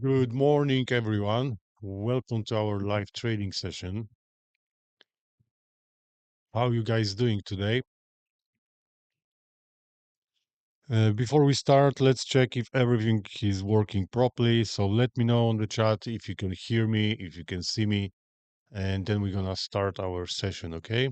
Good morning, everyone. Welcome to our live trading session. How you guys doing today? Before we start, let's check if everything is working properly. So let me know on the chat if you can hear me, if you can see me, and then we're gonna start our session, okay?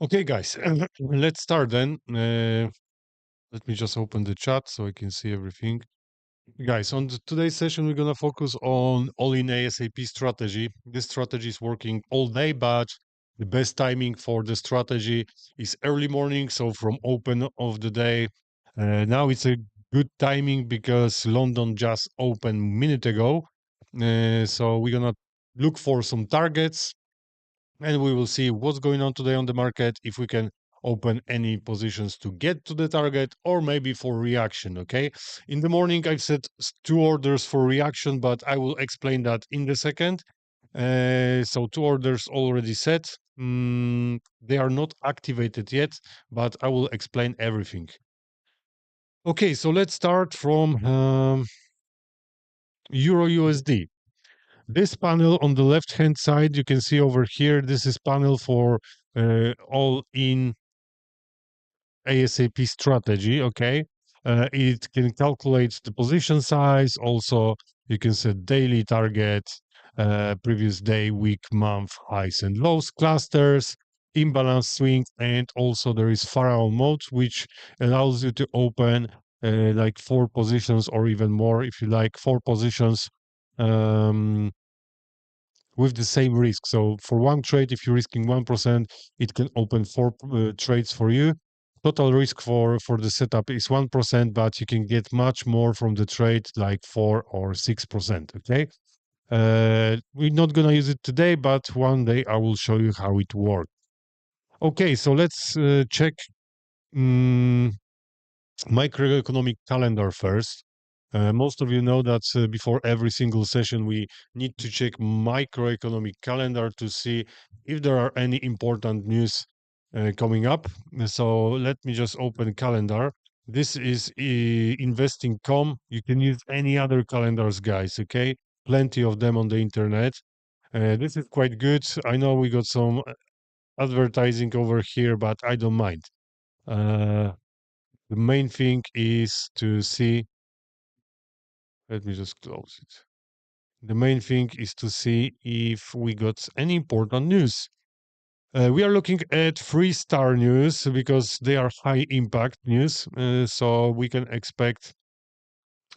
Okay, guys, let's start then. Let me just open the chat so I can see everything. Guys, on today's session, we're going to focus on all-in ASAP strategy. This strategy is working all day, but the best timing for the strategy is early morning. So from open of the day, now it's a good timing because London just opened a minute ago. So we're going to look for some targets and we will see what's going on today on the market, if we can open any positions to get to the target or maybe for reaction. Okay, in the morning I've set two orders for reaction, but I will explain that in the second. So two orders already set. They are not activated yet, but I will explain everything. Okay, so let's start from Euro USD. This panel on the left hand side, you can see over here, this is panel for all in ASAP strategy. Okay, it can calculate the position size. Also, you can set daily target, previous day, week, month, highs and lows, clusters, imbalance swings, and also there is Pharaoh mode, which allows you to open like four positions or even more if you like, four positions with the same risk. So for one trade, if you're risking 1%, it can open four trades for you. Total risk for the setup is 1%, but you can get much more from the trade, like 4 or 6%. Okay. We're not gonna use it today, but one day I will show you how it works. Okay, so let's check um, microeconomic calendar first. Most of you know that before every single session, we need to check microeconomic calendar to see if there are any important news coming up. So let me just open calendar. This is investing.com. You can use any other calendars, guys. Okay, plenty of them on the internet. This is quite good. I know we got some advertising over here, but I don't mind. Uh, the main thing is to see, let me just close it. The main thing is to see if we got any important news. We are looking at 3-star news because they are high impact news. So we can expect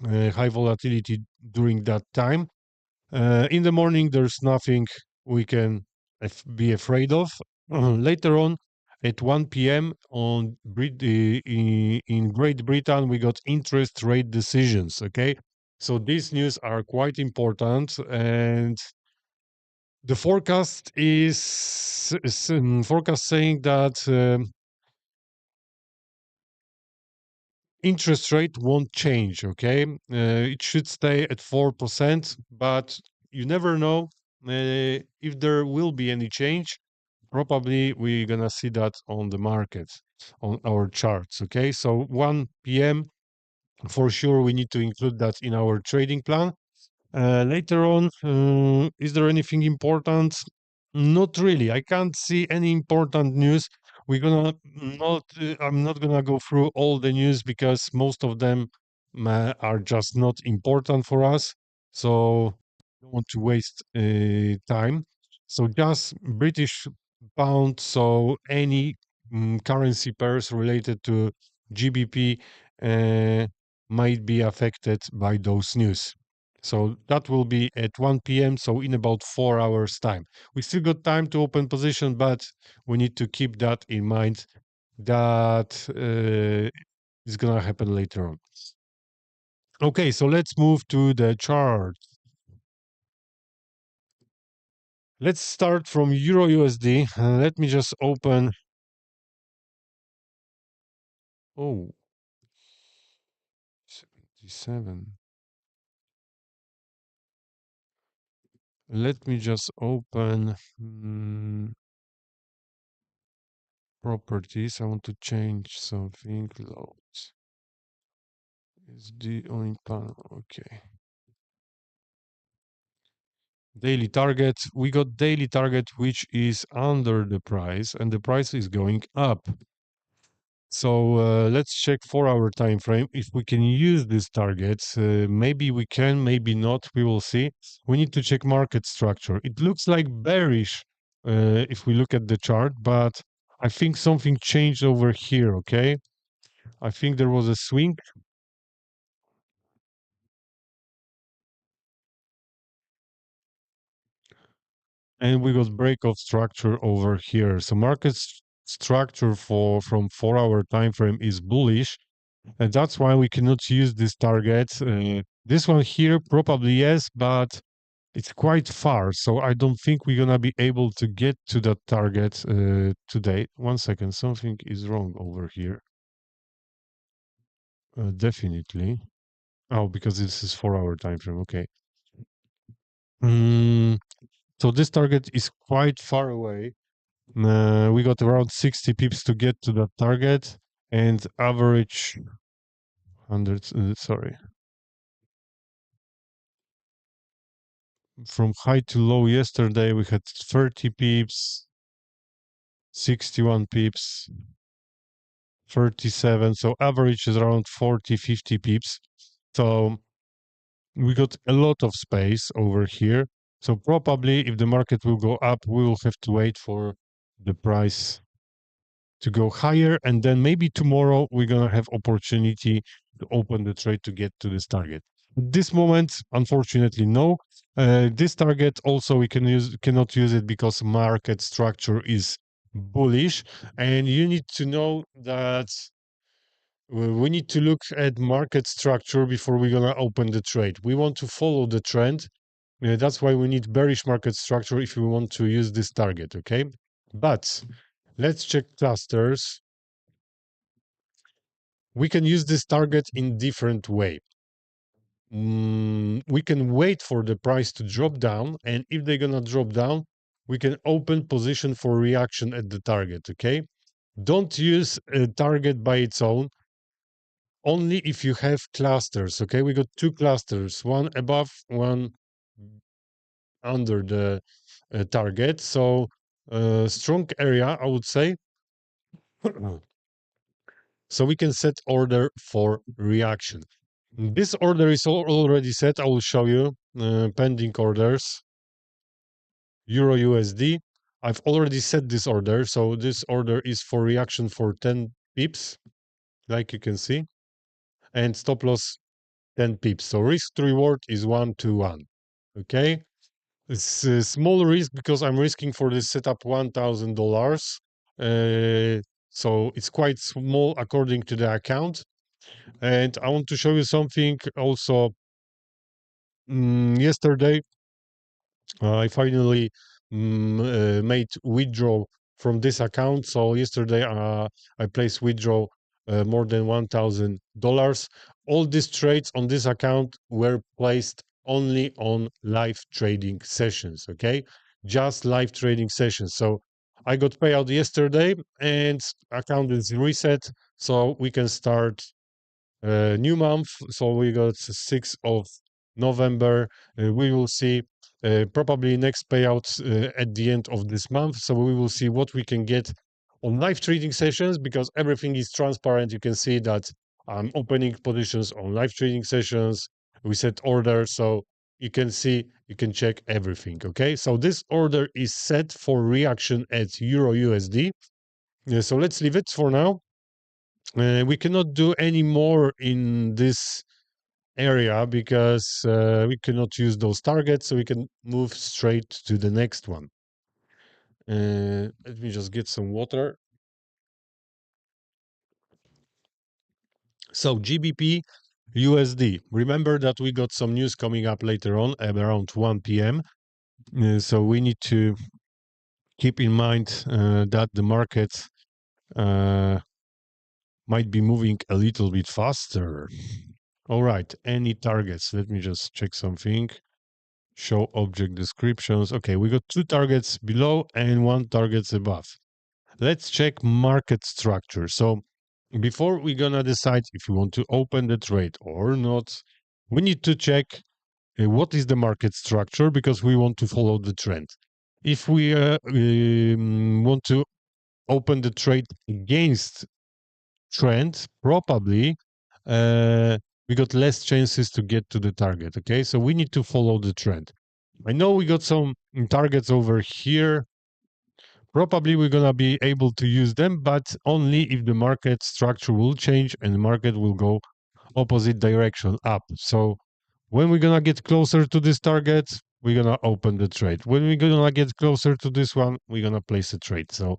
high volatility during that time. In the morning, there's nothing we can be afraid of. Later on, at 1 p.m. In Great Britain, we got interest rate decisions. Okay, so these news are quite important, and the forecast is forecast saying that interest rate won't change. Okay, it should stay at 4%, but you never know if there will be any change. Probably we're gonna see that on the market, on our charts. Okay, so 1 p.m. for sure we need to include that in our trading plan. Later on, is there anything important? Not really. I can't see any important news. We're gonna not. I'm not gonna go through all the news because most of them are just not important for us. So I don't want to waste time. So just British pound. So any currency pairs related to GBP uh, might be affected by those news. So that will be at 1 p.m. So in about 4 hours time, we still got time to open position, but we need to keep that in mind that is gonna happen later on. Okay, so let's move to the chart. Let's start from Euro USD. Let me just open. Oh, 77. Let me just open properties. I want to change something. Loads is the only panel. Okay. Daily target. We got daily target, which is under the price, and the price is going up. So let's check 4 hour time frame. If we can use these targets, maybe we can, maybe not. We will see. We need to check market structure. It looks like bearish if we look at the chart, but I think something changed over here. Okay, I think there was a swing. And we got break of structure over here. So market structure for from 4 hour time frame is bullish, and that's why we cannot use this target. This one here probably yes, but it's quite far, so I don't think we're gonna be able to get to that target today. 1 second, something is wrong over here. Definitely. Oh, because this is 4 hour time frame. Okay. Mm, so this target is quite far away. We got around 60 pips to get to that target, and average 100. Sorry, from high to low yesterday we had 30 pips, 61 pips, 37. So average is around 40, 50 pips. So we got a lot of space over here. So probably if the market will go up, we will have to wait for the price to go higher, and then maybe tomorrow we're gonna have opportunity to open the trade to get to this target. At this moment, unfortunately, no. This target also we cannot use it because market structure is bullish, and you need to know that we need to look at market structure before we're gonna open the trade. We want to follow the trend. That's why we need bearish market structure if we want to use this target. Okay, but let's check clusters. We can use this target in different way. We can wait for the price to drop down, and if they're gonna drop down, we can open position for reaction at the target. Okay, don't use a target by its own, only if you have clusters. Okay, we got two clusters, one above, one under the target. So strong area, I would say. So we can set order for reaction. This order is already set. I will show you pending orders. Euro USD. I've already set this order. So this order is for reaction for 10 pips, like you can see, and stop loss 10 pips. So risk to reward is 1 to 1. Okay. It's a small risk because I'm risking for this setup $1,000. So it's quite small according to the account. And I want to show you something also. Yesterday, I finally made withdrawal from this account. So yesterday, I placed withdrawal more than $1,000. All these trades on this account were placed only on live trading sessions. Okay, just live trading sessions. So I got payout yesterday, and account is reset, so we can start new month. So we got 6th of November. We will see probably next payouts at the end of this month. So we will see what we can get on live trading sessions because everything is transparent. You can see that I'm opening positions on live trading sessions. We set orders, so you can see, you can check everything. Okay, so this order is set for reaction at Euro USD. Yeah, so let's leave it for now. We cannot do any more in this area because we cannot use those targets, so we can move straight to the next one. Let me just get some water. So GBP USD. Remember that we got some news coming up later on around 1 p.m. So we need to keep in mind that the market might be moving a little bit faster. All right, any targets? Let me just check something. Show object descriptions. Okay, we got 2 targets below and 1 targets above. Let's check market structure. So before we're gonna decide if we want to open the trade or not, we need to check what is the market structure because we want to follow the trend. If we want to open the trade against trend, probably we got less chances to get to the target. Okay, so we need to follow the trend. I know we got some targets over here. Probably we're gonna be able to use them, but only if the market structure will change and the market will go opposite direction up. So when we're gonna get closer to this target, we're gonna open the trade. When we're gonna get closer to this one, we're gonna place a trade. So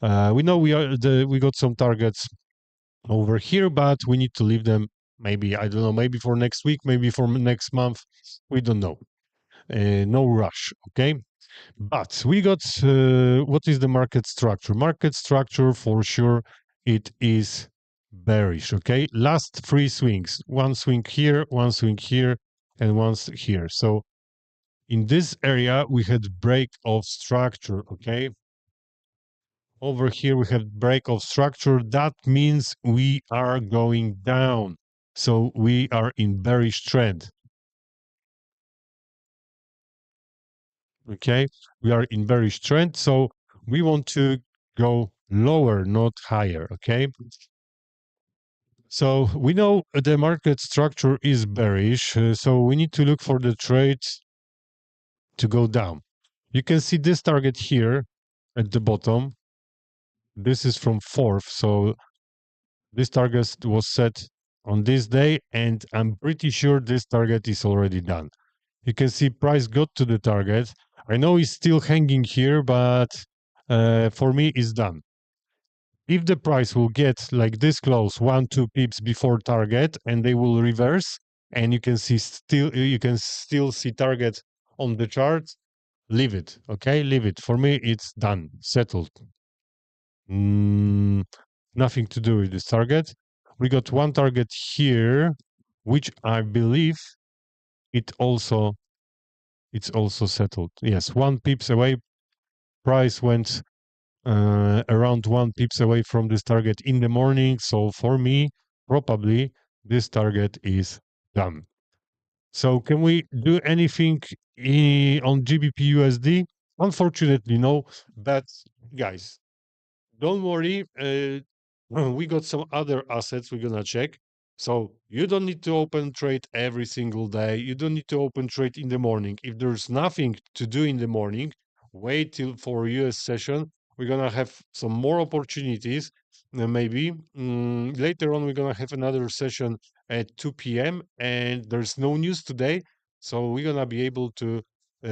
we know we got some targets over here, but we need to leave them. Maybe I don't know. Maybe for next week, maybe for next month. We don't know. No rush. Okay. But we got what is the market structure? Market structure for sure it is bearish. Okay, last 3 swings, one swing here, one swing here, and one here. So in this area we had break of structure. Okay, over here we have break of structure. That means we are going down. So we are in bearish trend. Okay, we are in bearish trend, so we want to go lower, not higher. Okay, so we know the market structure is bearish, so we need to look for the trades to go down. You can see this target here at the bottom. This is from 4th, so this target was set on this day, and I'm pretty sure this target is already done. You can see price got to the target. I know it's still hanging here, but for me, it's done. If the price will get like this close, 1-2 pips before target, and they will reverse, and you can still see target on the chart, leave it. Okay, leave it. For me, it's done, settled. Nothing to do with this target. We got one target here, which I believe it's also settled. Yes, 1 pips away. Price went around 1 pips away from this target in the morning. So for me, probably this target is done. So can we do anything on GBP USD? Unfortunately, no. But guys, don't worry. We got some other assets we're gonna check. So you don't need to open trade every single day. You don't need to open trade in the morning. If there's nothing to do in the morning, wait till for US session. We're gonna have some more opportunities. Maybe later on we're gonna have another session at 2 p.m. and there's no news today, so we're gonna be able to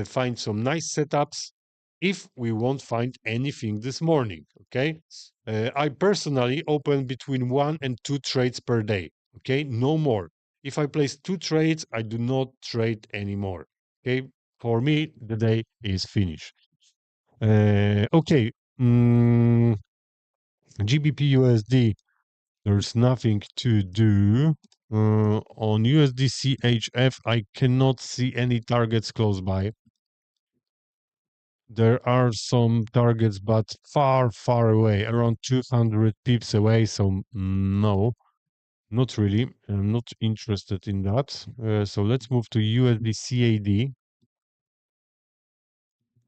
find some nice setups if we won't find anything this morning. Okay, I personally open between 1 and 2 trades per day. Okay, no more. If I place 2 trades, I do not trade anymore. Okay, for me, the day is finished. Okay, GBP USD, there's nothing to do. On USD CHF, I cannot see any targets close by. There are some targets, but far, far away, around 200 pips away. So no, not really. I'm not interested in that. So let's move to USD CAD.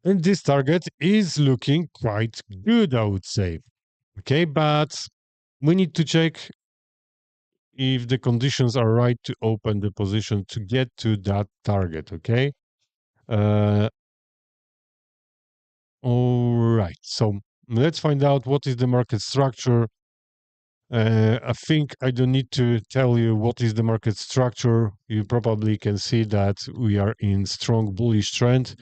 And this target is looking quite good, I would say. Okay, but we need to check if the conditions are right to open the position to get to that target. Okay. Uh, all right. So let's find out what is the market structure. I think I don't need to tell you what is the market structure. You probably can see that we are in strong bullish trend.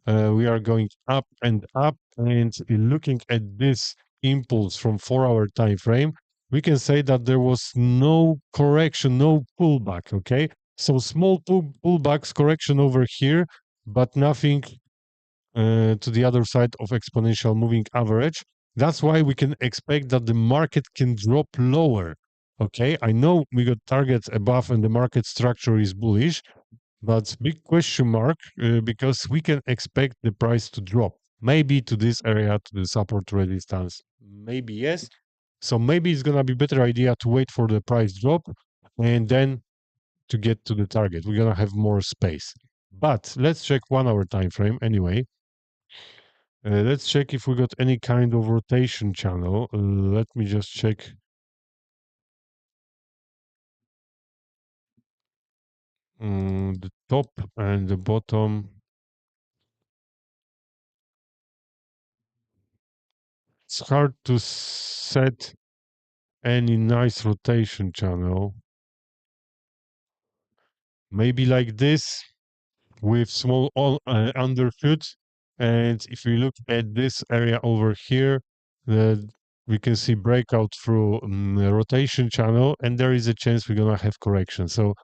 We are going up and up, and looking at this impulse from 4-hour time frame, we can say that there was no correction, no pullback. Okay, so small pullbacks, correction over here, but nothing to the other side of exponential moving average. That's why we can expect that the market can drop lower. Okay, I know we got targets above and the market structure is bullish, but big question mark because we can expect the price to drop maybe to this area, to the support resistance. Maybe yes. So maybe it's gonna be better idea to wait for the price drop and then to get to the target. We're gonna have more space. But let's check 1 hour time frame anyway. Let's check if we got any kind of rotation channel. Let me just check. The top and the bottom. It's hard to set any nice rotation channel. Maybe like this with small underfoot. And if we look at this area over here, we can see breakout through rotation channel, and there is a chance we're gonna have correction. So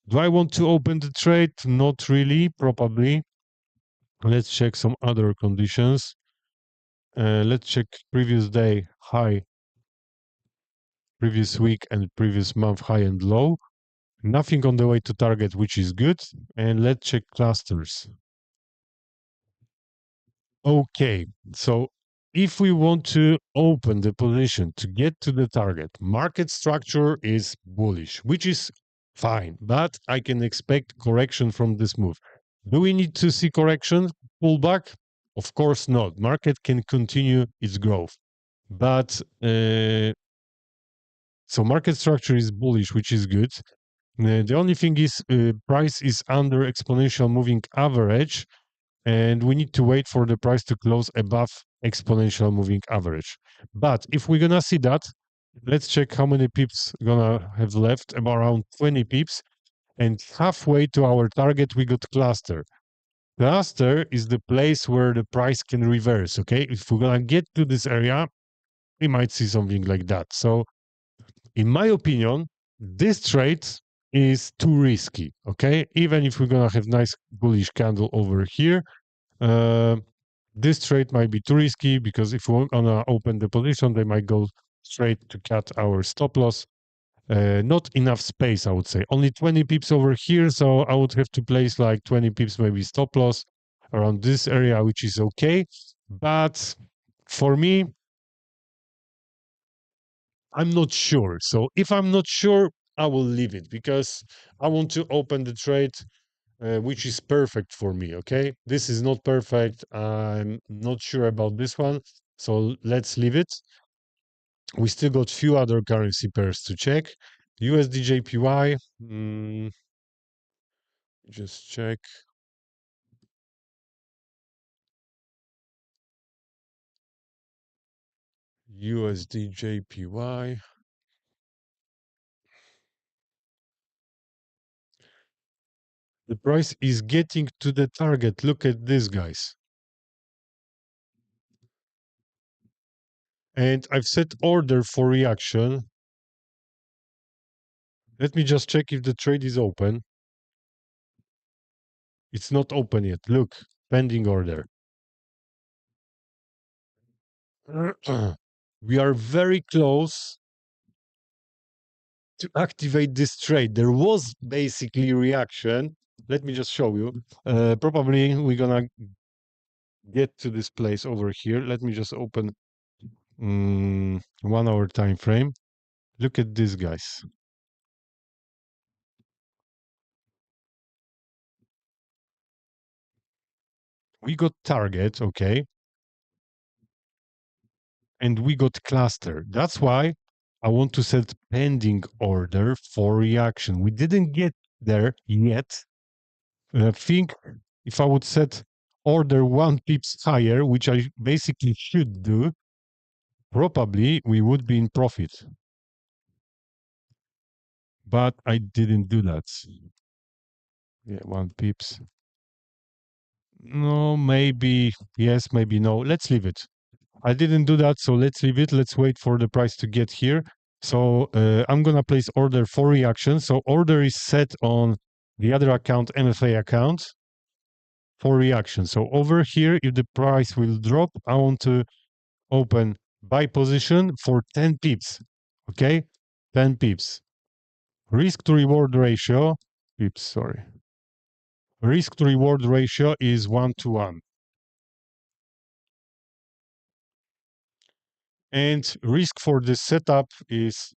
do I want to open the trade? Not really, probably. Let's check some other conditions. Let's check previous day high, previous week and previous month high and low. Nothing on the way to target, which is good. And let's check clusters. Okay, so if we want to open the position to get to the target, market structure is bullish, which is fine, but I can expect correction from this move. Do we need to see correction, pullback? Of course not. Market can continue its growth, but so market structure is bullish, which is good. The only thing is price is under exponential moving average, and we need to wait for the price to close above exponential moving average. But if we're gonna see that, let's check how many pips gonna have left, about around 20 pips, and halfway to our target we got cluster. Cluster is the place where the price can reverse. Okay, if we're gonna get to this area, we might see something like that. So in my opinion, this trade is too risky. Okay, even if we're gonna have nice bullish candle over here, uh, this trade might be too risky because if we're gonna open the position, they might go straight to cut our stop loss. Not enough space, I would say. Only 20 pips over here, so I would have to place like 20 pips, maybe stop loss around this area, which is okay. But for me, I'm not sure. So if I'm not sure, I will leave it because I want to open the trade, which is perfect for me. Okay, this is not perfect. I'm not sure about this one, so let's leave it. We still got few other currency pairs to check. USD JPY. Just check. USD JPY. The price is getting to the target. Look at this, guys. And I've set order for reaction. Let me just check if the trade is open. It's not open yet. Look, pending order. We are very close to activate this trade. There was basically reaction. Let me just show you. Probably we're gonna get to this place over here. Let me just open 1 hour time frame. Look at this, guys. We got target, okay, and we got cluster. That's why I want to set pending order for reaction. We didn't get there yet. I think if I would set order 1 pips higher, which I basically should do, probably we would be in profit. but I didn't do that. Yeah, 1 pips. No, maybe yes, maybe no. Let's leave it. I didn't do that, so let's leave it. Let's wait for the price to get here. So I'm gonna place order for reaction. So order is set on the other account, MFA account, for reaction. So over here, if the price will drop, I want to open buy position for 10 pips. Okay, 10 pips. Risk to reward ratio, pips, sorry. Risk to reward ratio is 1 to 1. And risk for this setup is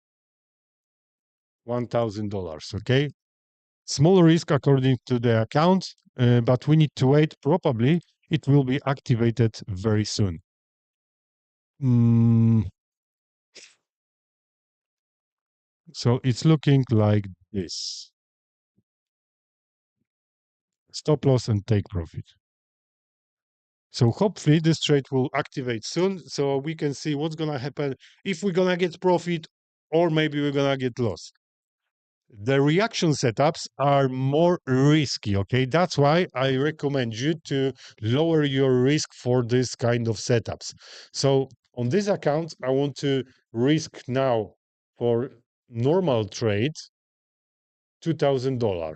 $1,000. Okay, small risk according to the account, but we need to wait. Probably it will be activated very soon. So it's looking like this. Stop loss and take profit. So hopefully this trade will activate soon, so we can see what's gonna happen, if we're gonna get profit or maybe we're gonna get loss. The reaction setups are more risky, okay? That's why I recommend you to lower your risk for this kind of setups. So on this account, I want to risk now for normal trade $2,000.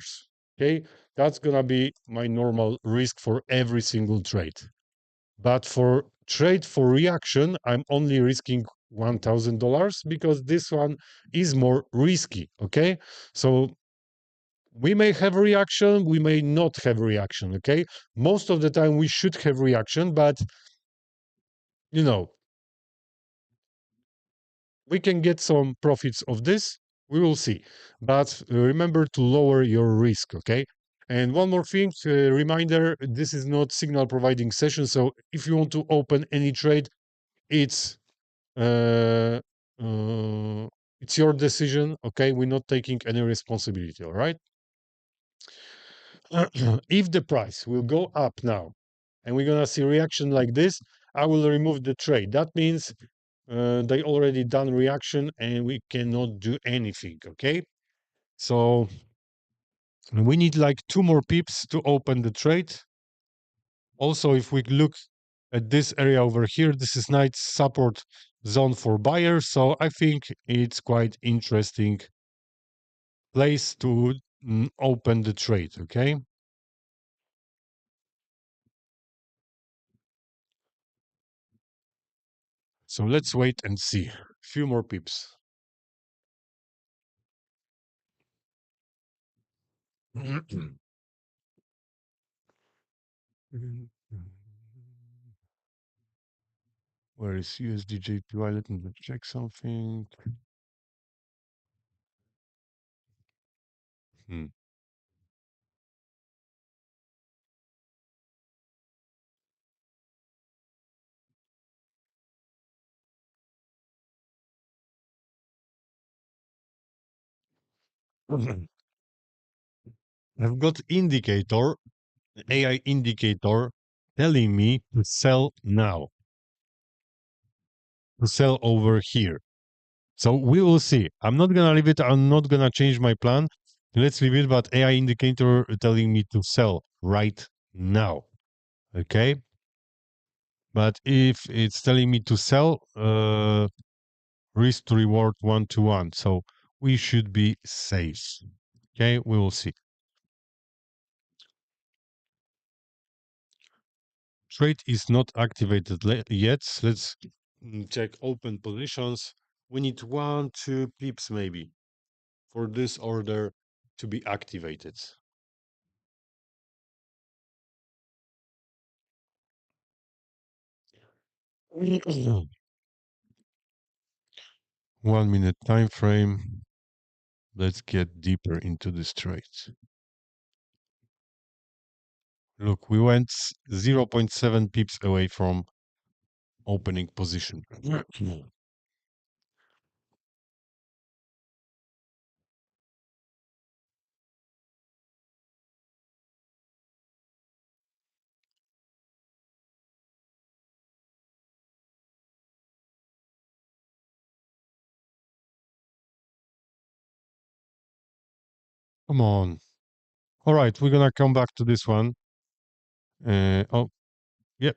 Okay, that's gonna be my normal risk for every single trade. But for trade for reaction, I'm only risking $1,000 because this one is more risky. Okay, so we may have a reaction, we may not have a reaction. Okay, most of the time we should have reaction, but you know, we can get some profits of this. We will see. But remember to lower your risk, okay? And one more thing, reminder, this is not signal providing session. So if you want to open any trade, it's uh, uh, it's your decision, okay? We're not taking any responsibility, all right? If the price will go up now and we're gonna see reaction like this, I will remove the trade. That means they already done reaction and we cannot do anything. Okay, so we need like 2 more pips to open the trade. Also, if we look at this area over here, this is nice support zone for buyers, so I think it's quite interesting place to open the trade. Okay, so let's wait and see. Few more pips. Where is USD JPY? Let me check something. Hmm. I've got indicator, AI indicator telling me to sell now, to sell over here. So we will see. I'm not gonna leave it. I'm not gonna change my plan. Let's leave it. But AI indicator telling me to sell right now. Okay. But if it's telling me to sell, risk to reward 1 to 1. So we should be safe. Okay. We will see. Trade is not activated yet. Let's check open positions. We need 1, 2 pips maybe for this order to be activated. One-minute time frame. Let's get deeper into this trade. Look, we went 0.7 pips away from opening position. Come on. All right, we're gonna come back to this one. Oh, yeah.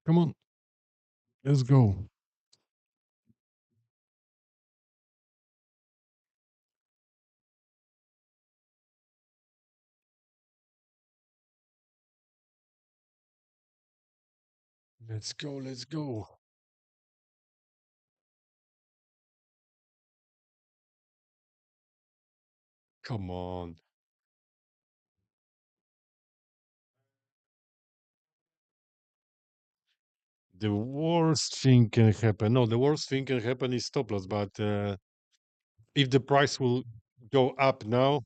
Come on. Let's go. Let's go. Let's go. Come on. The worst thing can happen. No, the worst thing can happen is stop loss. But if the price will go up now,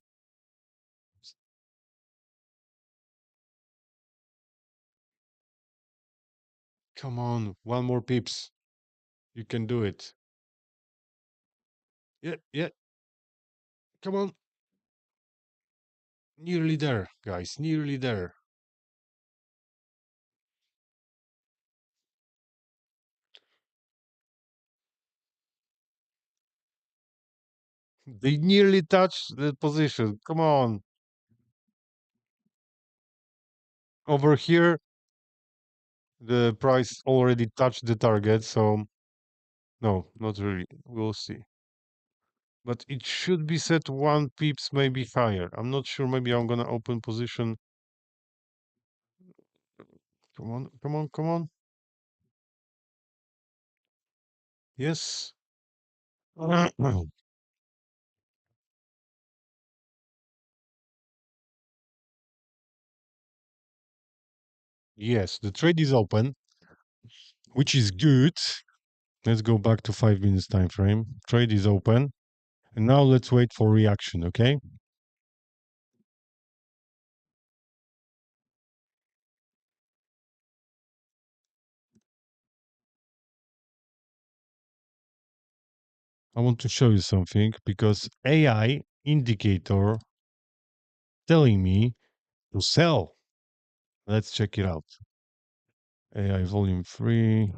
come on, one more pips. You can do it. Yeah, yeah. Come on. Nearly there, guys. Nearly there. They nearly touched the position. Come on. Over here, the price already touched the target. So, no, not really. We'll see. But it should be set one pips, maybe higher. I'm not sure. Maybe I'm going to open position. Come on, come on, come on. Yes. Yes, the trade is open, which is good. Let's go back to 5 minutes time frame. Trade is open. And now let's wait for reaction, okay? I want to show you something because AI indicator telling me to sell. Let's check it out. AI volume 3.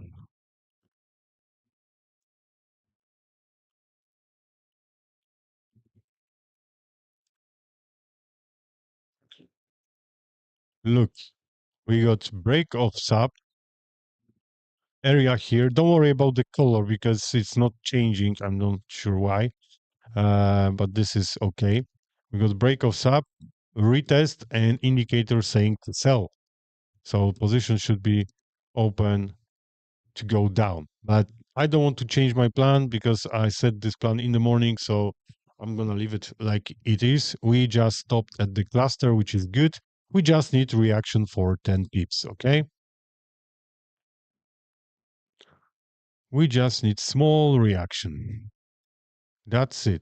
Look, we got break of sub area here. Don't worry about the color because it's not changing. I'm not sure why. But this is okay. We got break of sub, retest, and indicator saying to sell. So position should be open to go down. But I don't want to change my plan because I set this plan in the morning. So I'm going to leave it like it is. We just stopped at the cluster, which is good. We just need reaction for 10 pips. Okay. We just need small reaction. That's it.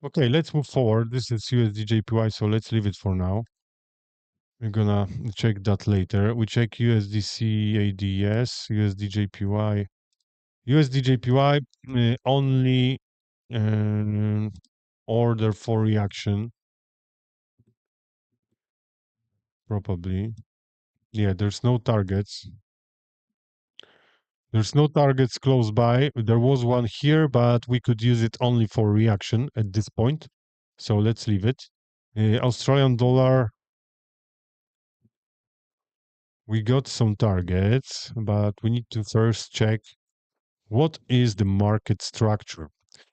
Okay, let's move forward. This is USD JPY, so let's leave it for now. We're gonna check that later. We check USDC ADS, USD JPY. USD JPY only order for reaction, probably. Yeah, there's no targets. There's no targets close by. There was one here, but we could use it only for reaction at this point. So let's leave it. Australian dollar, we got some targets, but we need to first check what is the market structure.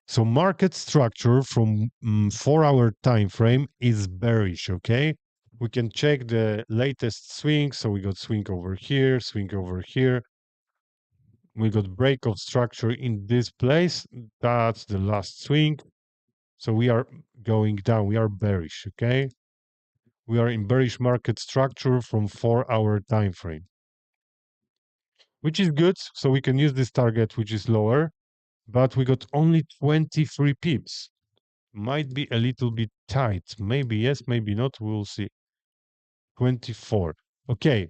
So market structure from 4-hour time frame is bearish, okay? We can check the latest swing. So we got swing over here, swing over here. We got break of structure in this place. That's the last swing. So we are going down. We are bearish, okay? We are in bearish market structure from 4-hour time frame, which is good. So we can use this target, which is lower, but we got only 23 pips. Might be a little bit tight. Maybe yes, maybe not. We'll see. 24. Okay.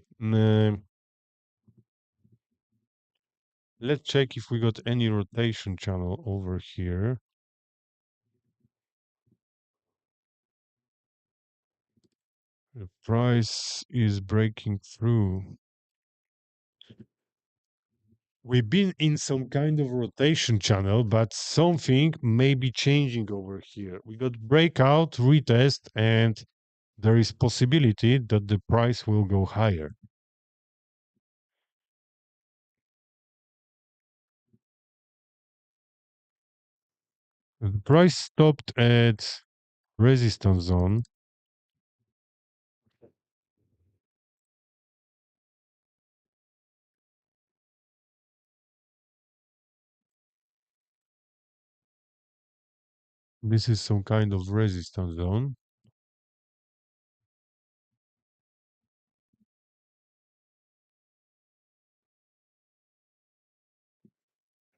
Let's check if we got any rotation channel over here. The price is breaking through. We've been in some kind of rotation channel, but something may be changing over here. We got breakout, retest, and there is possibility that the price will go higher. The price stopped at resistance zone. This is some kind of resistance zone.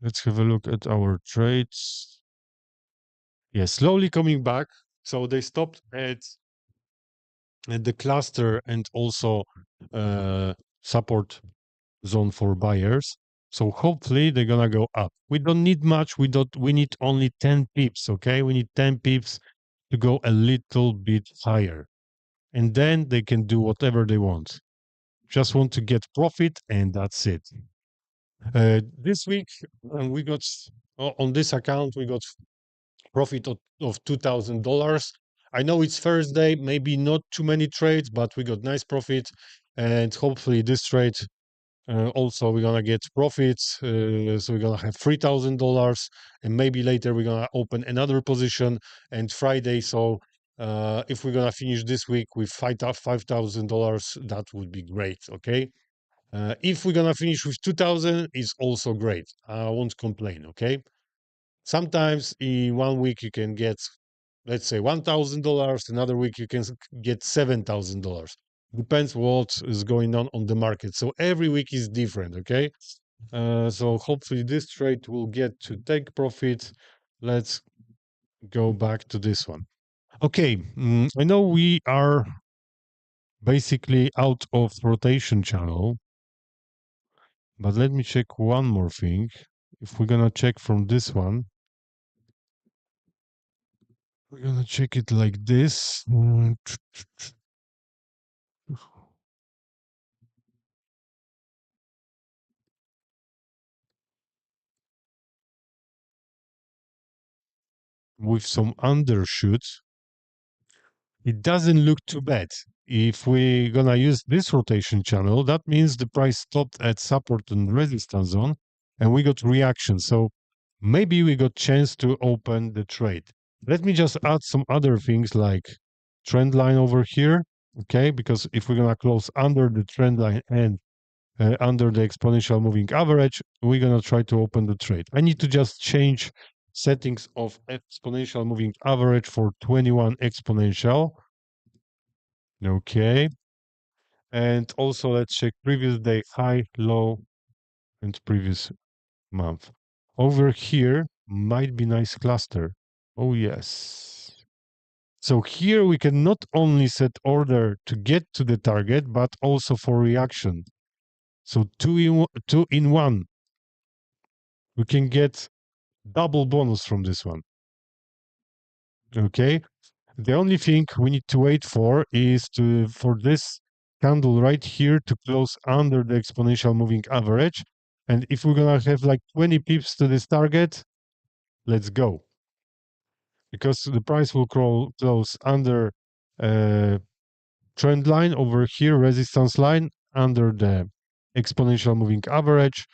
Let's have a look at our trades. Yeah, slowly coming back. So they stopped at the cluster and also support zone for buyers. So hopefully they're gonna go up. We don't need much. We need only 10 pips, okay? We need 10 pips to go a little bit higher. And then they can do whatever they want. Just want to get profit and that's it. This week we got on this account we got profit of $2,000. I know it's Thursday, maybe not too many trades, but we got nice profit, and hopefully this trade also we're gonna get profits. So we're gonna have $3,000, and maybe later we're gonna open another position. And Friday, so if we're gonna finish this week with $5,000, that would be great. Okay. If we're gonna finish with 2,000, it's also great. I won't complain. Okay. Sometimes in one week you can get, let's say, $1,000. Another week you can get $7,000. Depends what is going on the market. So every week is different. Okay. So hopefully this trade will get to take profit. Let's go back to this one. Okay. I know we are basically out of rotation channel, but let me check one more thing. If we're gonna check from this one, we're gonna check it like this. With some undershoot, it doesn't look too bad. If we're gonna use this rotation channel, that means the price stopped at support and resistance zone, and we got reaction. So maybe we got chance to open the trade. Let me just add some other things like trend line over here, okay? Because if we're gonna close under the trend line and under the exponential moving average, we're going to try to open the trade. I need to just change settings of exponential moving average for 21 exponential. Okay. And also let's check previous day high, low, and previous month. Over here might be nice cluster. Oh, yes. So here we can not only set order to get to the target, but also for reaction. So two in one. We can get double bonus from this one. Okay. The only thing we need to wait for is for this candle right here to close under the exponential moving average. And if we're gonna have like 20 pips to this target, let's go. Because the price will close under trend line over here, resistance line, under the exponential moving average.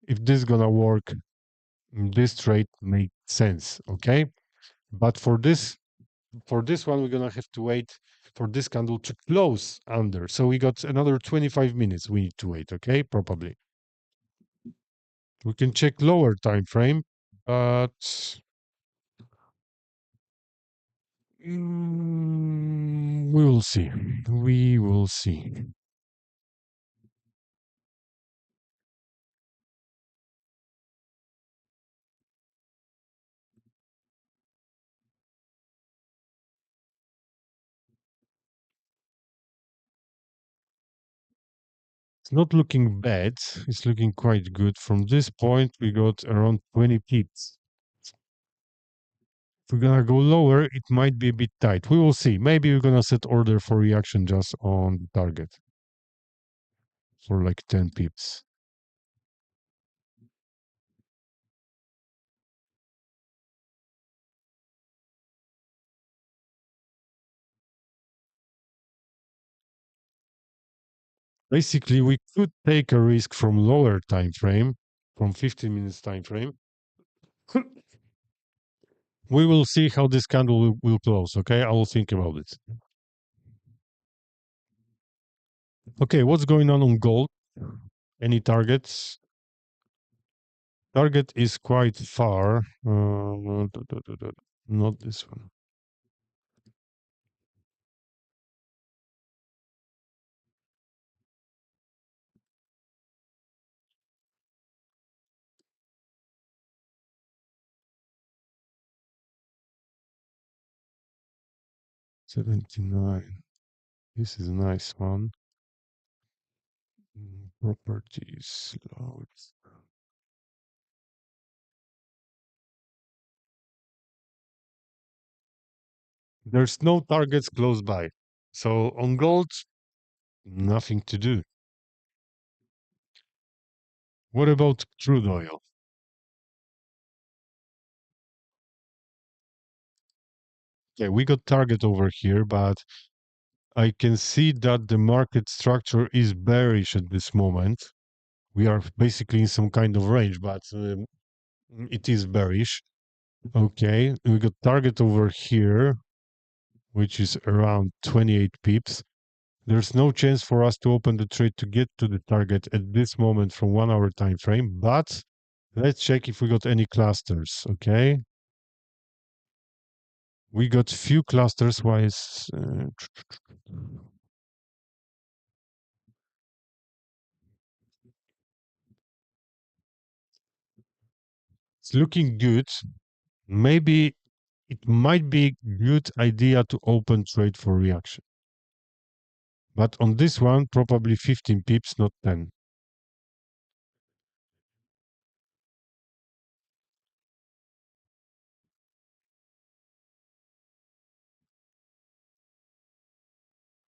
If this is gonna work, this trade makes sense. Okay. But for this one, we're gonna have to wait for this candle to close under. So we got another 25 minutes we need to wait, okay? Probably. We can check lower time frame, but we will see. We will see. It's not looking bad. It's looking quite good. From this point, we got around 20 pips. If we're gonna go lower, it might be a bit tight. We will see. Maybe we're gonna set order for reaction just on the target for like 10 pips. Basically, we could take a risk from lower time frame, from 15 minutes time frame. We will see how this candle will close. Okay, I will think about it. Okay, what's going on gold? Any targets? Target is quite far. Not this one. $79. This is a nice one. Properties. Loads. There's no targets close by. So on gold, nothing to do. What about crude oil? Okay, we got target over here, but I can see that the market structure is bearish at this moment. We are basically in some kind of range, but it is bearish. Okay, we got target over here, which is around 28 pips. There's no chance for us to open the trade to get to the target at this moment from 1 hour time frame, but let's check if we got any clusters, okay? We got few clusters wise. It's looking good. Maybe it might be good idea to open trade for reaction. But on this one, probably 15 pips, not 10.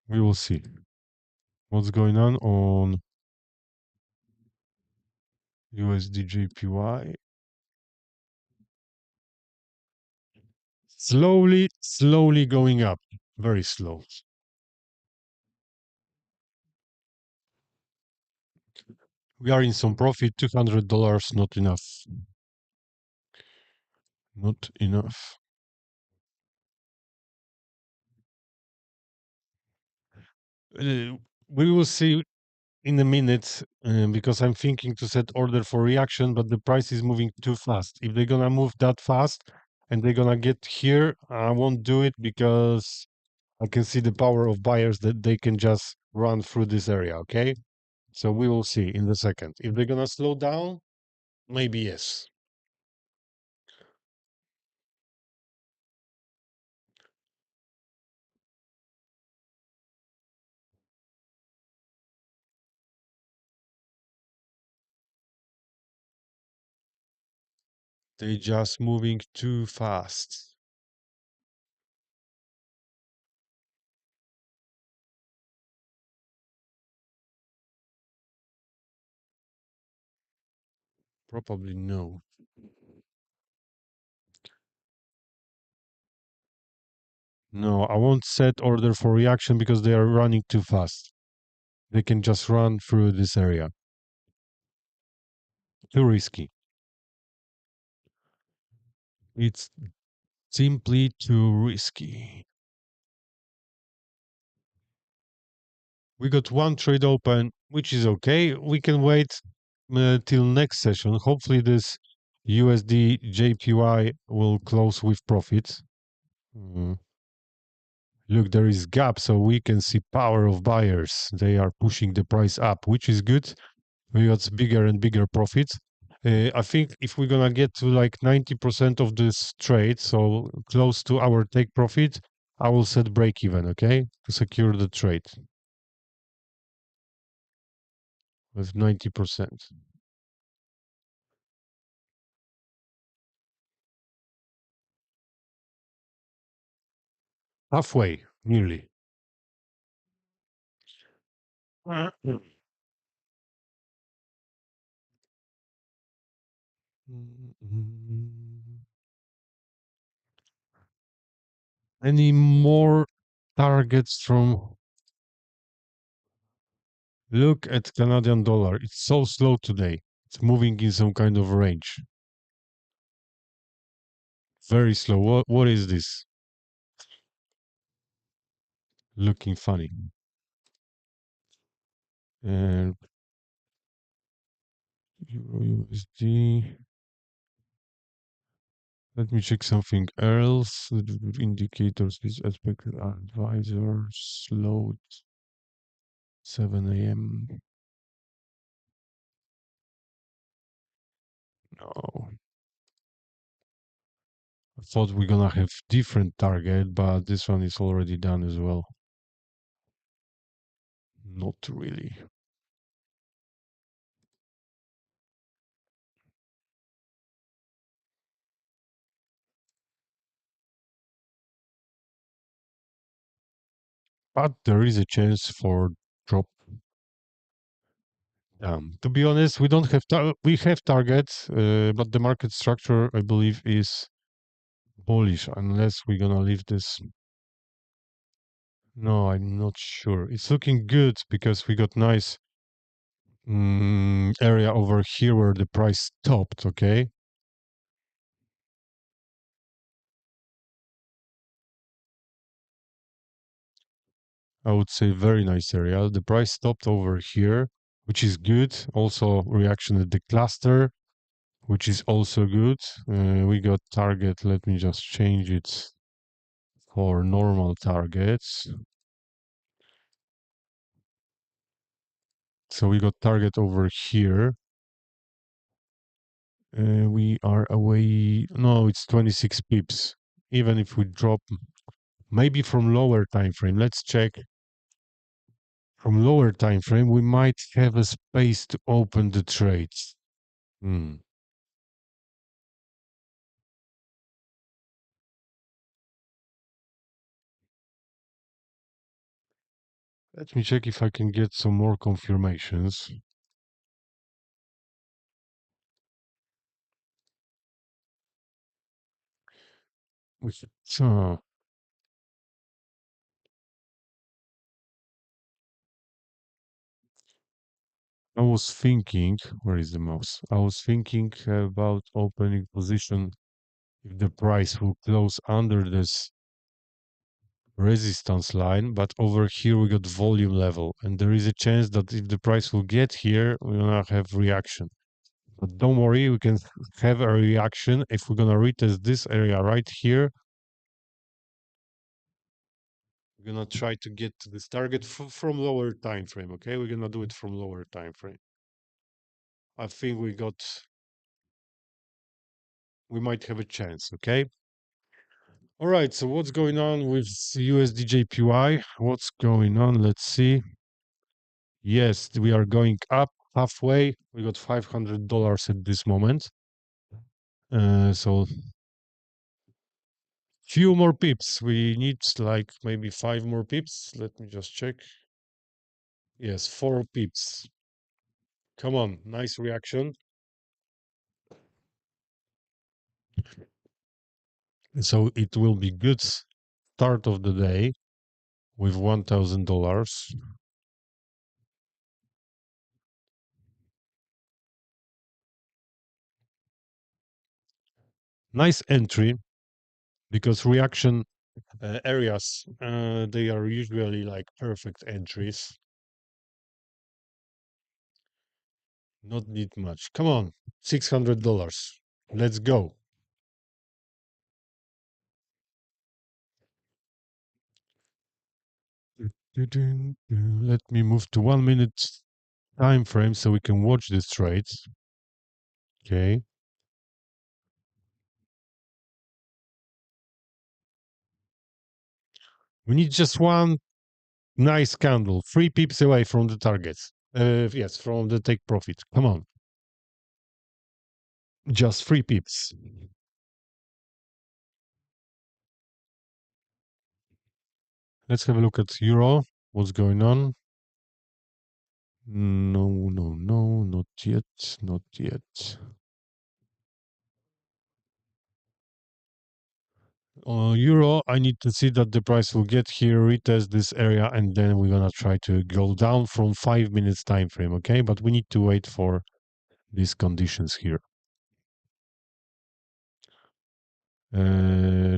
We will see what's going on USD JPY. Slowly going up. Very slow. We are in some profit, $200, not enough. Not enough. We will see in a minute because I'm thinking to set order for reaction, but the price is moving too fast. If they're gonna move that fast and they're gonna get here, I won't do it because I can see the power of buyers that they can just run through this area, okay? So we will see in a second. If they're gonna slow down, maybe yes. They just moving too fast. Probably no. No, I won't set order for reaction because they are running too fast. They can just run through this area. Too risky. It's simply too risky. We got one trade open, which is okay. We can wait till next session. Hopefully this USD JPY will close with profits. Mm. Look, there is gap, so we can see power of buyers. They are pushing the price up, which is good. We got bigger and bigger profits. I think if we're gonna get to like 90% of this trade, so close to our take profit, I will set break even, okay, to secure the trade with 90%. Halfway, nearly. Any more targets from... Look at Canadian dollar. It's so slow today. It's moving in some kind of range. Very slow. What is this? Looking funny. And Euro USD. Let me check something else. Indicators, this aspect advisors, load 7 a.m. No. I thought we're gonna have different target, but this one is already done as well. Not really. But there is a chance for drop. To be honest, we don't have we have targets, but the market structure, I believe, is bullish unless we're gonna leave this. No, I'm not sure. It's looking good because we got nice area over here where the price stopped. Okay, I would say very nice area. The price stopped over here, which is good. Also, reaction at the cluster, which is also good. We got target. Let me just change it for normal targets. So we got target over here. We are away. No, it's 26 pips. Even if we drop, maybe from lower time frame. Let's check. From lower time frame, we might have a space to open the trades. Hmm. Let me check if I can get some more confirmations. So I was thinking, where is the mouse? I was thinking about opening position if the price will close under this resistance line, but over here we got volume level, and there is a chance that if the price will get here, we're gonna have reaction. But don't worry, we can have a reaction if we're gonna retest this area right here. We're gonna try to get to this target from lower time frame. Okay, we're gonna do it from lower time frame. I think we might have a chance. Okay. All right. So what's going on with USDJPY? What's going on? Let's see. Yes, we are going up halfway. We got $500 at this moment. So few more pips. We need like maybe 5 more pips. Let me just check. Yes, 4 pips. Come on, nice reaction. So it will be good start of the day with $1,000. Nice entry because reaction areas they are usually like perfect entries. Not need much. Come on, $600. Let's go. Let me move to 1 minute time frame so we can watch these trades. Okay. We need just one nice candle, 3 pips away from the targets. Yes, from the take profit. Come on. Just 3 pips. Let's have a look at euro. What's going on? No, no, no, not yet, not yet. Euro, I need to see that the price will get here, retest this area, and then we're gonna try to go down from 5 minutes time frame, okay? But we need to wait for these conditions here. Uh,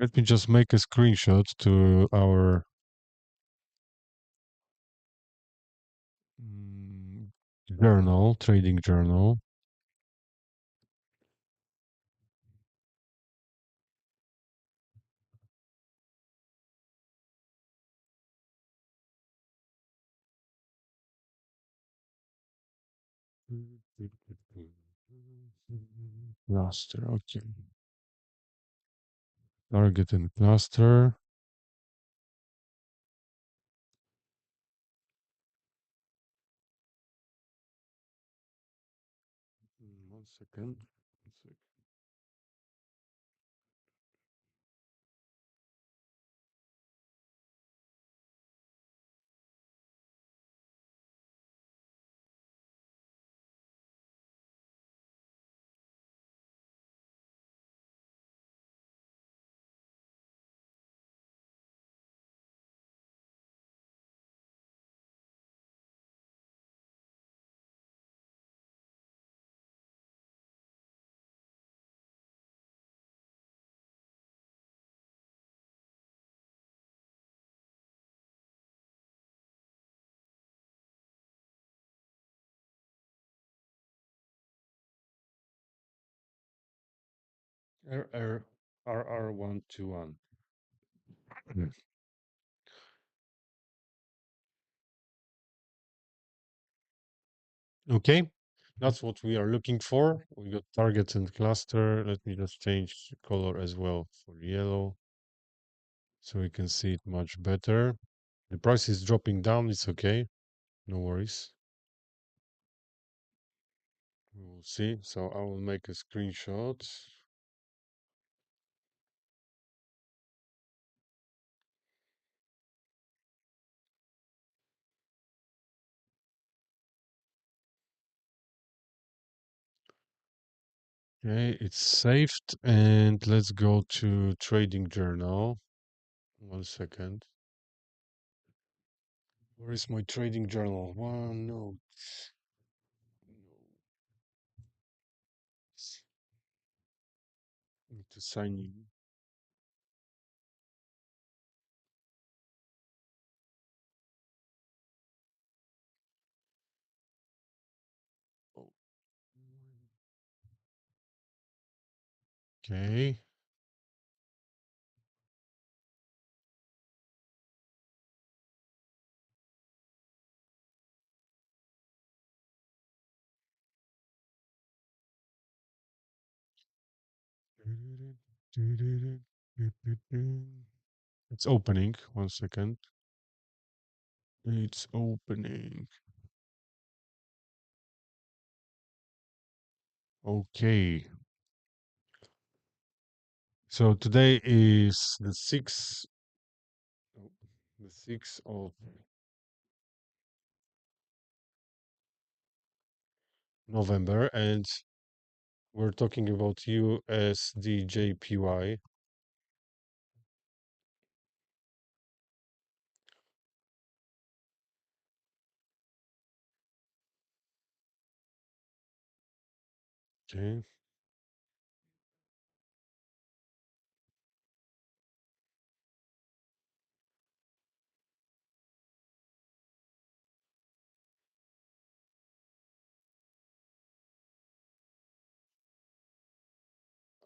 Let me just make a screenshot to our mm, journal, trading journal. Cluster, okay. Target and cluster. One second. One sec. RR121. Okay, that's what we are looking for. We got target and cluster. Let me just change the color as well for yellow so we can see it much better. The price is dropping down. It's okay. No worries. We will see. So I will make a screenshot. Okay, it's saved. And let's go to trading journal. One second. Where is my trading journal? One note. Need to sign in. Oh, okay. It's opening. One second. It's opening. Okay. So today is the 6th of November, and we're talking about USDJPY. Okay.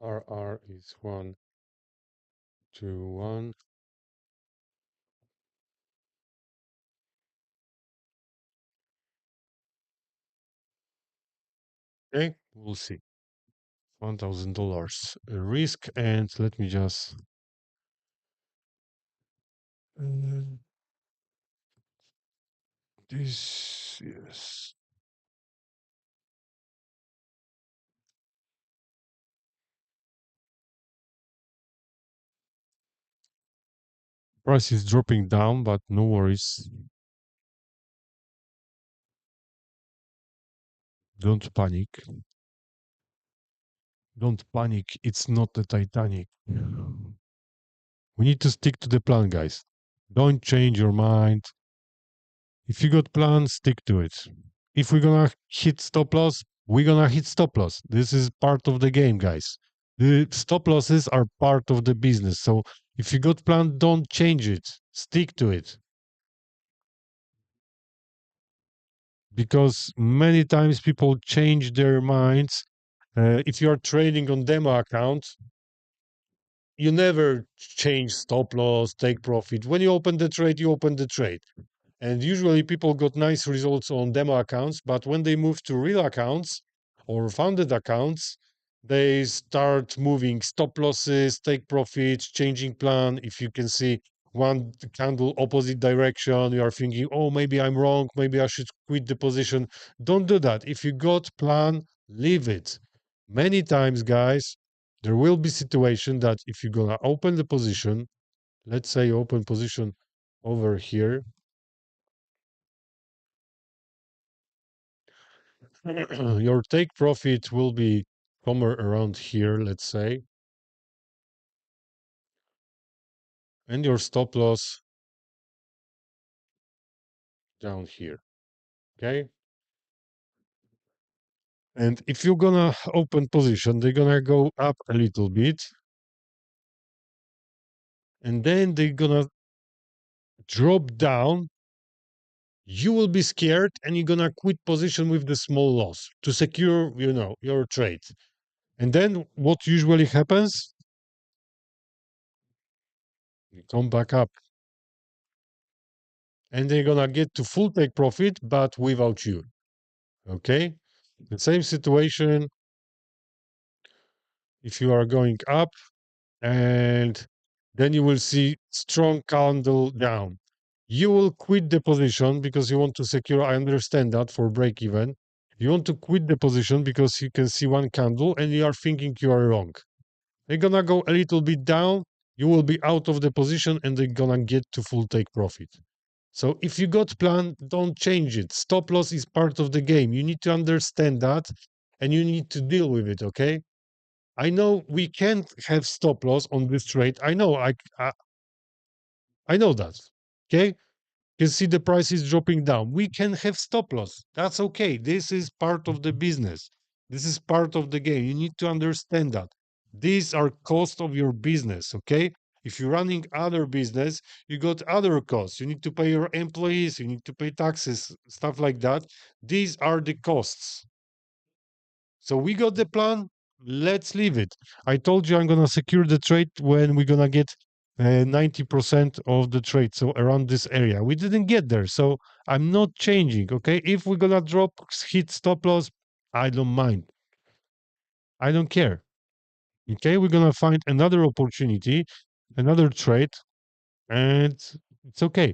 RR is 121. Okay, we'll see. $1,000 risk, and let me just uh, this, yes. Price is dropping down, but no worries. Don't panic. Don't panic. It's not the Titanic. We need to stick to the plan, guys. Don't change your mind. If you got plan, stick to it. If we're gonna hit stop loss, we're gonna hit stop loss. This is part of the game, guys. The stop losses are part of the business. So if you got plan, don't change it. Stick to it. Because many times people change their minds. If you are trading on demo account, you never change stop loss, take profit. When you open the trade, you open the trade. And usually people got nice results on demo accounts, but when they move to real accounts or funded accounts, they start moving stop losses, take profits, changing plan. If you can see one candle opposite direction, you are thinking, oh, maybe I'm wrong, maybe I should quit the position. Don't do that. If you got plan, leave it. Many times, guys, there will be situation that if you're gonna open the position, let's say open position over here, your take profit will be somewhere around here, let's say, and your stop loss down here. Okay. And if you're gonna open position, they're gonna go up a little bit, and then they're gonna drop down. You will be scared and you're gonna quit position with the small loss to secure, your trade. And then what usually happens? You come back up and they're gonna get to full take profit, but without you. Okay. The same situation if you are going up and then you will see strong candle down. You will quit the position because you want to secure. I understand that for break even. You want to quit the position because you can see one candle and you are thinking you are wrong. They're gonna go a little bit down. You will be out of the position and they're gonna get to full take profit. So if you got plan, don't change it. Stop loss is part of the game. You need to understand that and you need to deal with it, okay? I know we can't have stop loss on this trade. I know, I know that. Okay, you see the price is dropping down. We can have stop loss. That's okay. This is part of the business. This is part of the game. You need to understand that. These are cost of your business. Okay. If you're running other business, you got other costs. You need to pay your employees. You need to pay taxes, stuff like that. These are the costs. So we got the plan. Let's leave it. I told you I'm gonna secure the trade when we're gonna get 90% of the trade. So around this area, we didn't get there. So I'm not changing. Okay, if we're gonna drop, hit stop loss, I don't mind. I don't care. Okay, we're gonna find another opportunity, another trade, and it's okay.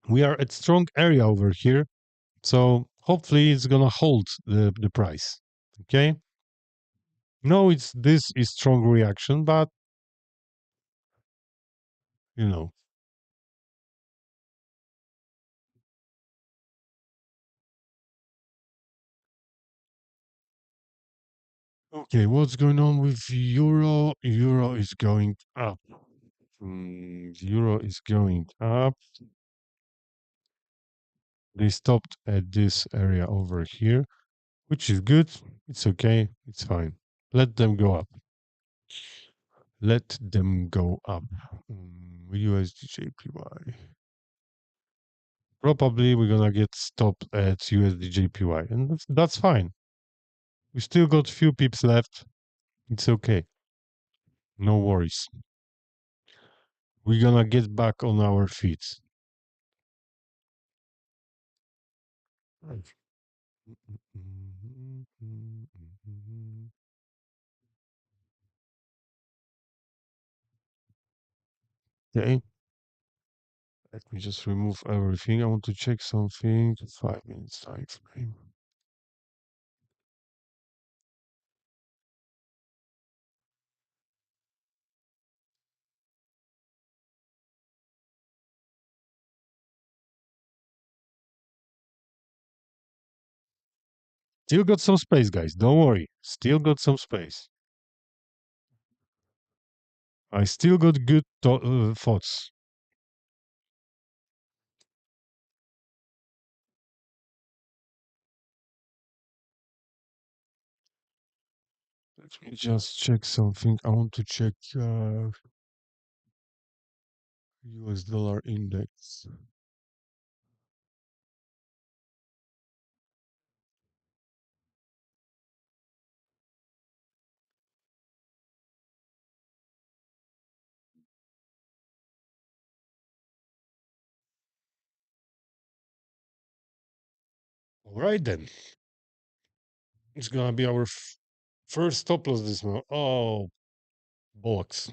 We are at strong area over here, so hopefully it's gonna hold the price. Okay. No, it's this is strong reaction, but you know. Okay, what's going on with euro? Euro is going up. Euro is going up. They stopped at this area over here, which is good. It's okay. It's fine. Let them go up. Let them go up. USD Probably we're gonna get stopped at USD and that's fine. We still got few pips left. It's okay. No worries. We're gonna get back on our feet. Okay. Let me just remove everything. I want to check something. 5 minutes time frame. Still got some space, guys. Don't worry. Still got some space. I still got good thoughts. Let me just check something. I want to check US dollar index. All right, then. It's going to be our first stop loss this month. Oh, bollocks.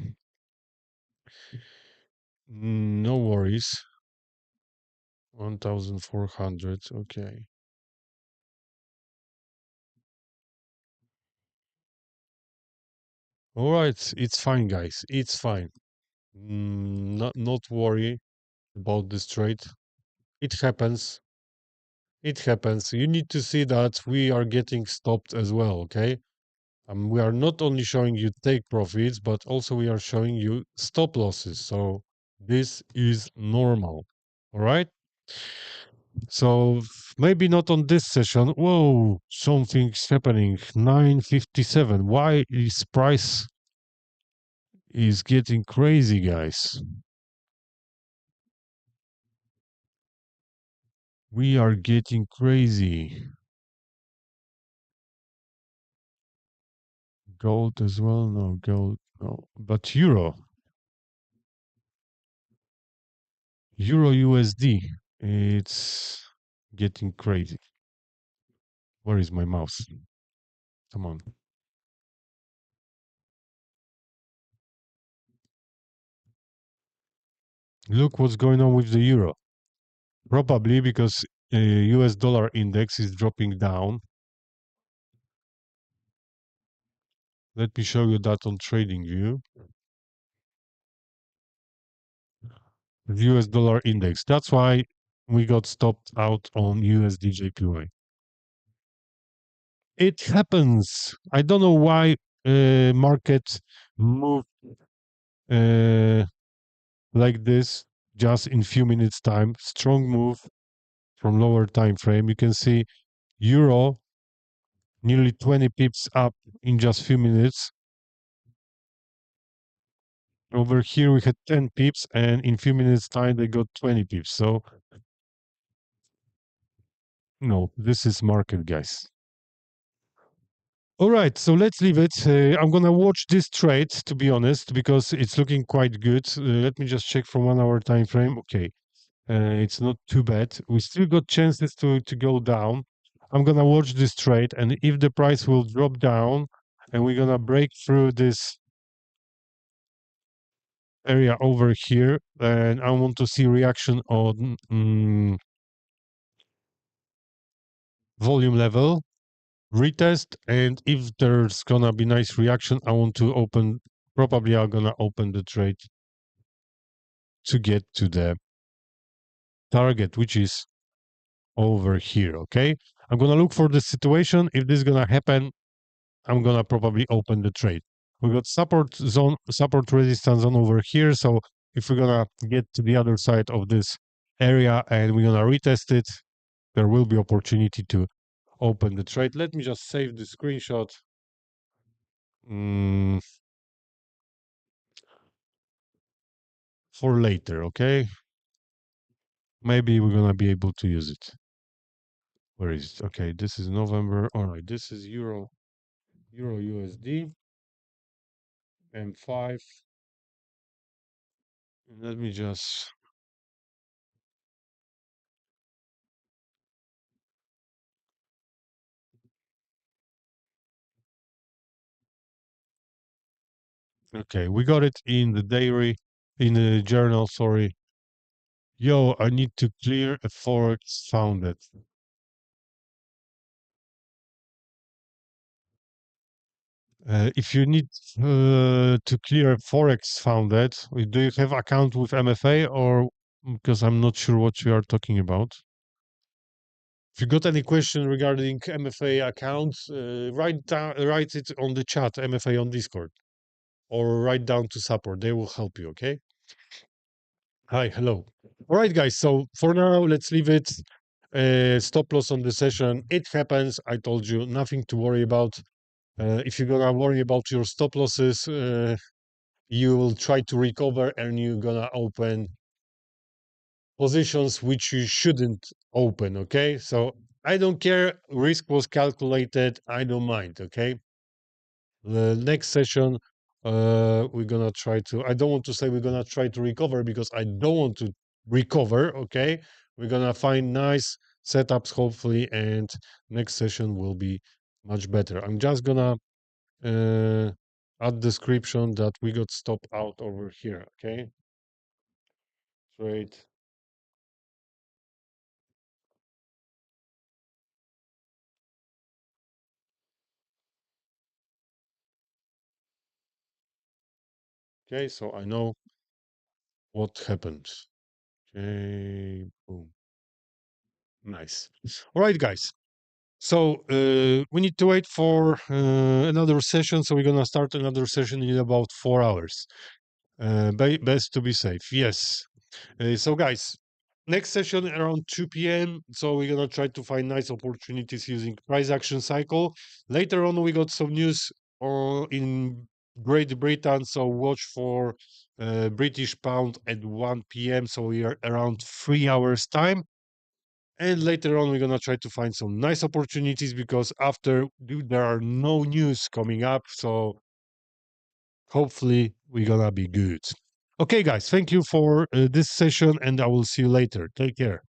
No worries. 1,400. Okay. All right. It's fine, guys. It's fine. Not worry about this trade. It happens. It happens. You need to see that we are getting stopped as well, okay? We are not only showing you take profits, but also we are showing you stop losses. So this is normal. All right. So maybe not on this session. Whoa, something's happening. 957. Why is price is getting crazy, guys? We are getting crazy. Gold as well? No, gold. No. But Euro USD. It's getting crazy. Where is my mouse? Come on. Look what's going on with the euro. Probably because US dollar index is dropping down. Let me show you that on trading view. The US dollar index. That's why we got stopped out on USD JPY. It happens. I don't know why market move uh, like this just in few minutes time. Strong move from lower time frame. You can see euro nearly 20 pips up in just few minutes. Over here we had 10 pips, and in few minutes time they got 20 pips. So no, this is market, guys. All right, so let's leave it. I'm gonna watch this trade, to be honest, because it's looking quite good. Let me just check from 1 hour time frame. Okay, it's not too bad. We still got chances to go down. I'm gonna watch this trade, and if the price will drop down, and we're gonna break through this area over here, and I want to see reaction on volume level retest, and if there's gonna be nice reaction, I want to open, probably I'm gonna open the trade to get to the target, which is over here. Okay, I'm gonna look for the situation. If this is gonna happen, I'm gonna probably open the trade. We got support zone, support resistance zone over here. So if we're gonna get to the other side of this area and we're gonna retest it, there will be opportunity to open the trade. Let me just save the screenshot. For later, okay? Maybe we're gonna be able to use it. Where is it? Okay, this is November. All right, this is Euro USD M5. Let me just. Okay, we got it in the diary, in the journal. Sorry. Yo, I need to clear a Forex founded. If you need to clear Forex founded, do you have account with MFA or because I'm not sure what you are talking about? If you got any question regarding MFA accounts, write it on the chat, MFA on Discord, or write down to support. They will help you, okay? Hi, hello. All right, guys. So for now, let's leave it. Stop loss on the session. It happens. I told you, nothing to worry about. If you're gonna worry about your stop losses, you will try to recover and you're gonna open positions which you shouldn't open, okay? So I don't care. Risk was calculated. I don't mind, okay? The next session, we're gonna try to, I don't want to say we're gonna try to recover because I don't want to recover, okay? We're gonna find nice setups, hopefully, and next session will be much better. I'm just gonna add description that we got stopped out over here, okay? Trade. Okay, so I know what happened. Okay, boom. Nice. All right, guys. So we need to wait for another session. So we're gonna start another session in about 4 hours. Best to be safe. Yes. So guys, next session around 2 p.m. So we're gonna try to find nice opportunities using price action cycle. Later on, we got some news in Great Britain. So watch for British pound at 1 p.m. So we are around 3 hours time. And later on, we're gonna try to find some nice opportunities because after there are no news coming up, so hopefully we're gonna be good. Okay, guys, thank you for this session, and I will see you later. Take care.